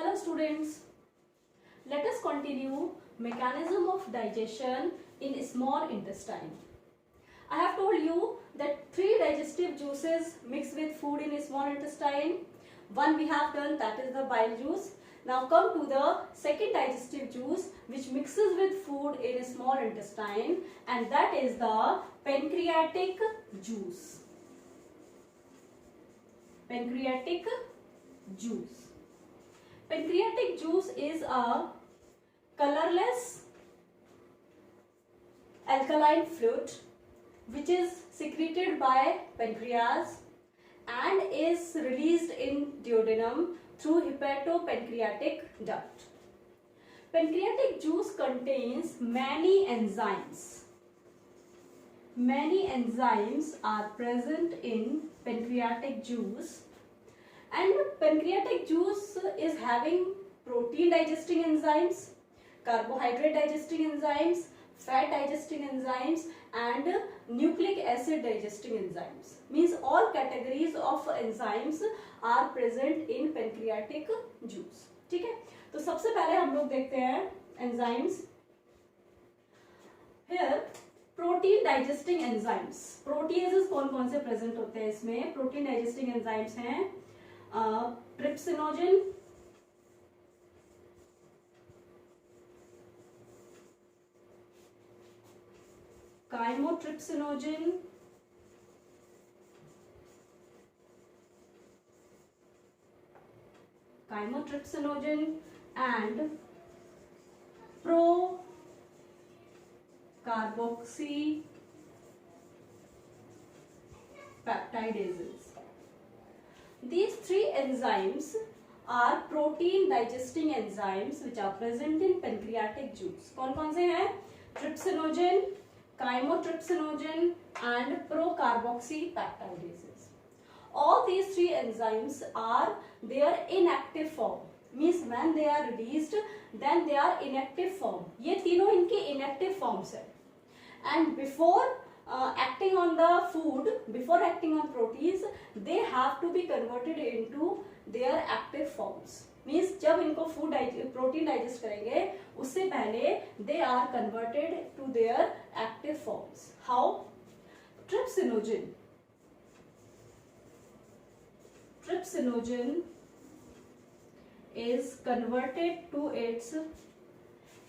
Hello students, let us continue mechanism of digestion in small intestine. I have told you that 3 digestive juices mix with food in small intestine. One we have done, that is the bile juice. Now come to the second digestive juice which mixes with food in small intestine, and that is the pancreatic juice. Pancreatic juice. Pancreatic juice is a colorless alkaline fluid which is secreted by pancreas and is released in duodenum through hepatopancreatic duct. Pancreatic juice contains many enzymes. Many enzymes are present in pancreatic juice, and pancreatic juice is having protein digesting enzymes, carbohydrate digesting enzymes, fat digesting enzymes and nucleic acid digesting enzymes. Means all categories of enzymes are present in pancreatic juice. ठीक है, तो सबसे पहले हम लोग देखते हैं enzymes. Here protein digesting enzymes. Proteases कौन कौन से प्रेजेंट होते हैं इसमें? प्रोटीन डाइजेस्टिंग एंजाइम्स हैं trypsinogen, chymotrypsinogen, and pro-carboxypeptidases. These 3 enzymes are protein digesting enzymes which are present in pancreatic juice. कौन कौन से हैं? Trypsinogen, chymotripsinogen and pro-carboxypeptidases. All these 3 enzymes are their inactive form. Means when they are released, then they are inactive form. ये तीनों इनके inactive forms है. And before acting on the food, before acting on proteins, they have to be converted into their active forms. Means जब इनको food protein digest करेंगे, उससे पहले they are converted to their active forms. How? Trypsinogen is converted to its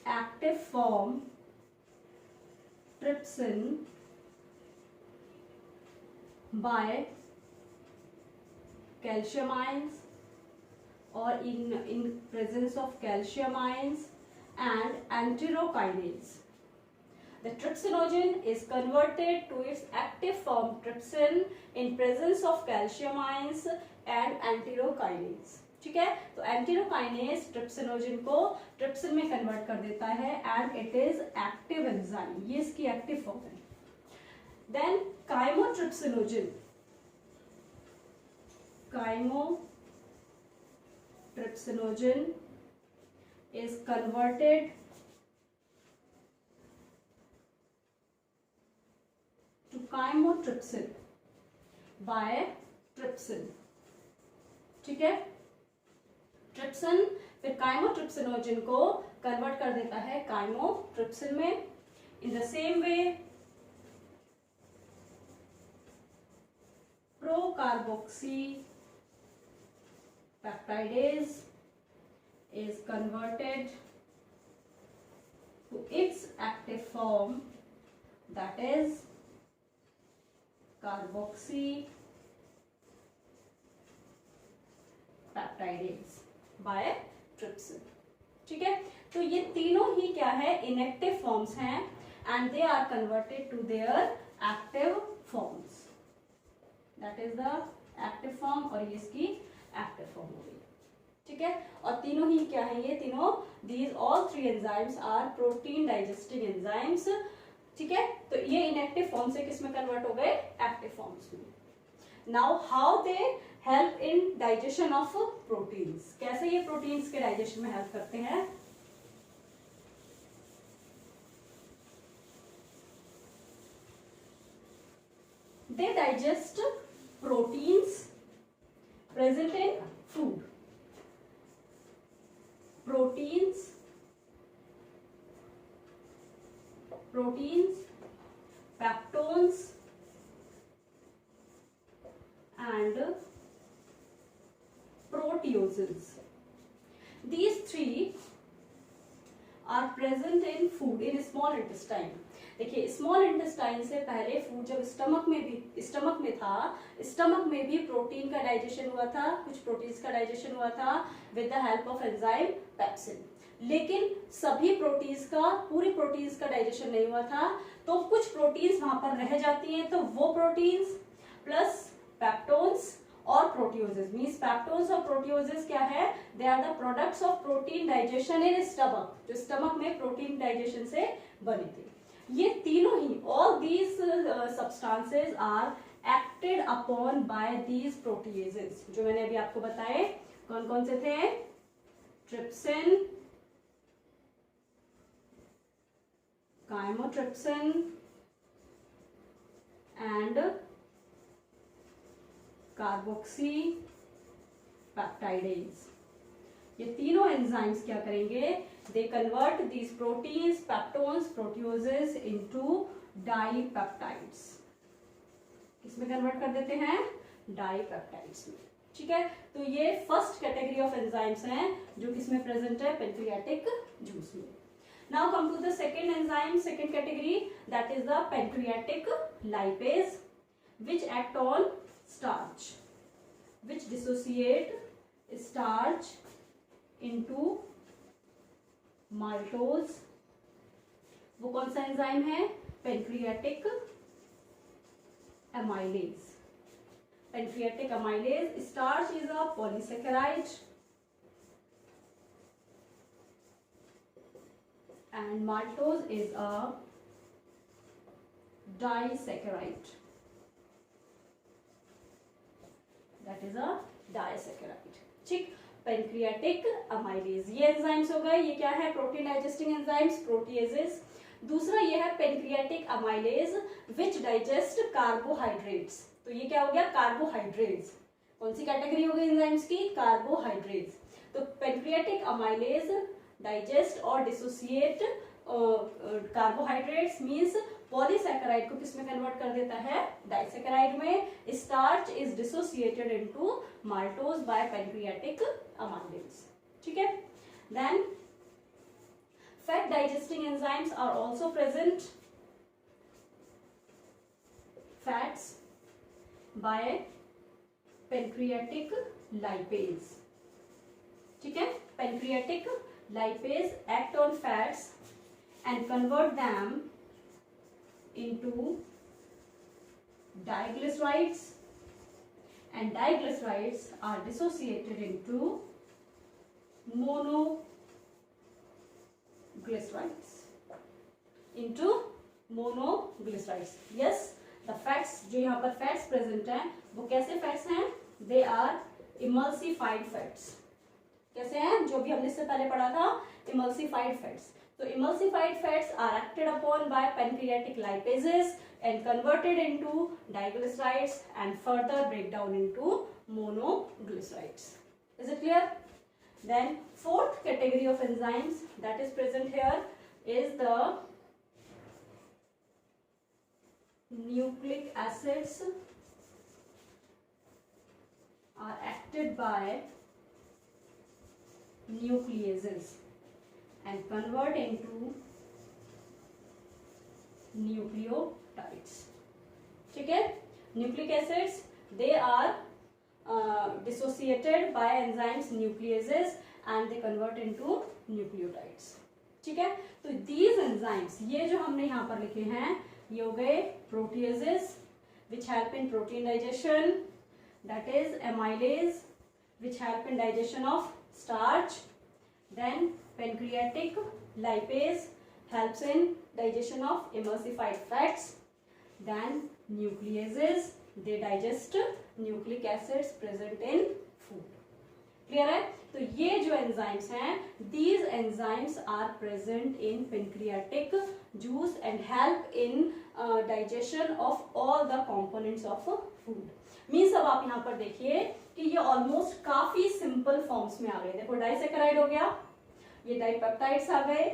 active form trypsin by calcium ions or in presence of calcium ions and enterokinase. The trypsinogen is converted to its active form trypsin in presence of calcium ions and enterokinase. ठीक है, तो enterokinase trypsinogen को trypsin में convert कर देता है and it is active enzyme. ये इसकी एक्टिव फॉर्म है. Then chymotrypsinogen is converted to chymotrypsin by trypsin. ठीक है, ट्रिप्सिन फिर काइमोट्रिप्सिनोजन को कन्वर्ट कर देता है काइमोट्रिप्सिन में. In the same way pro-carboxypeptidase is converted to its active form, that is carboxypeptidase by trypsin. ठीक है, तो ये तीनों ही क्या है? इनएक्टिव फॉर्म्स हैं and they are converted to their active forms. That is the active form और ये इसकी एक्टिव फॉर्म हो गई. ठीक है, और तीनों ही क्या है? ये तीनों these all 3 enzymes are protein digesting enzymes. ठीक है, तो ये इनएक्टिव फॉर्म से किस में कन्वर्ट हो गए? एक्टिव फॉर्म्स में. Now how they help in digestion of proteins. कैसे ये प्रोटीन्स के डाइजेशन में हेल्प करते हैं? They digest proteins present in food. Proteins, peptones and proteases. These three are present in food in small intestine. देखिए small intestine से पहले food जब स्टमक में था, स्टमक में भी प्रोटीन का डाइजेशन हुआ था, कुछ प्रोटीन्स का डाइजेशन हुआ था with the help of enzyme pepsin. लेकिन सभी प्रोटीन्स का, पूरी प्रोटीन्स का डाइजेशन नहीं हुआ था, तो कुछ प्रोटीन्स वहां पर रह जाती हैं। तो वो प्रोटीन्स प्लस पेप्टोन्स और प्रोटियोजेस, मींस पेप्टोन्स और प्रोटियोजेस क्या है, they are the products of protein digestion in stomach, जो स्टमक में प्रोटीन डाइजेशन से बनी थी। ये तीनों ही, all these substances are acted upon by these proteases, जो मैंने अभी आपको बताए कौन कौन से थे, trypsin, chymotrypsin and carboxypeptidase. ये तीनों एंजाइम्स क्या करेंगे, they convert these proteins, peptones, proteoses into dipeptides. किसमें कन्वर्ट कर देते हैं, डाइपेप्टाइड्स में। ठीक है, तो ये फर्स्ट कैटेगरी ऑफ एंजाइम्स हैं जो किसमें प्रेजेंट है, पैंक्रियाटिक जूस में। Now come to the second enzyme, second category, that is the pancreatic lipase which act on starch, which dissociate starch into maltose। वो कौन सा एंजाइम है, pancreatic amylase। Pancreatic amylase, starch is a polysaccharide and maltose is a disaccharide, that is a disaccharide। ठीक, pancreatic amylase, ये enzymes हो गए। ये क्या है, प्रोटीन डाइजेस्टिंग एंजाइम्स, प्रोटीएजेस। दूसरा ये है पैंक्रियाटिक अमाइलेज विच डाइजेस्ट कार्बोहाइड्रेट्स। तो ये क्या हो गया, कार्बोहाइड्रेट्स। कौन सी कैटेगरी हो गई एंजाइम्स की, कार्बोहाइड्रेट्स। तो पैंक्रियाटिक अमाइलेज डाइजेस्ट और डिसोसिएट कार्बोहाइड्रेट्स, मींस पॉलीसैकेराइड को किसमें कन्वर्ट कर देता है, डाइसैकेराइड में। Starch is dissociated into maltose by pancreatic amylase. ठीक है, then fat digesting enzymes are also present, fats by pancreatic lipase. ठीक है, pancreatic lipase act on fats and convert them into diglycerides, and diglycerides are dissociated into monoglycerides, yes, the fats जो यहाँ पर fats present हैं वो कैसे fats हैं, they are emulsified fats। कैसे हैं, जो भी हमने इससे पहले पढ़ा था, emulsified fats। तो emulsified fats are acted upon by pancreatic lipases and converted into diglycerides and further break down into monoglycerides। Is it clear? Then fourth category of enzymes that is present here is the nucleic acids are acted by nucleases and convert into nucleotides। ठीक है, nucleic acids they are dissociated by enzymes nucleases and they convert into nucleotides। ठीक है, तो these enzymes, ये जो हमने यहाँ पर लिखे हैं, ये हो गए proteases which help in protein digestion, that is amylase which help in digestion of starch, then pancreatic lipase helps in digestion of emulsified fats, then nucleases they digest nucleic acids present in food। Clear है, तो ये जो enzymes हैं, these enzymes are present in pancreatic juice and help in digestion of all the components of food। Means अब आप यहाँ पर देखिए कि ये ऑलमोस्ट काफी सिंपल फॉर्म्स में आ गए। देखो डाइसैकेराइड हो गया, ये डाइपेप्टाइड्स आ गए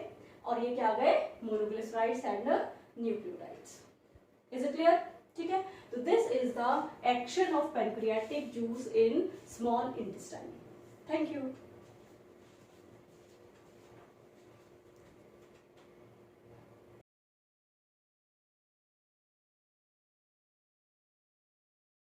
और ये क्या आ गए, monoglycerides and nucleotides. Is it clear? ठीक है, तो this is the action of pancreatic juice in small intestine. Thank you.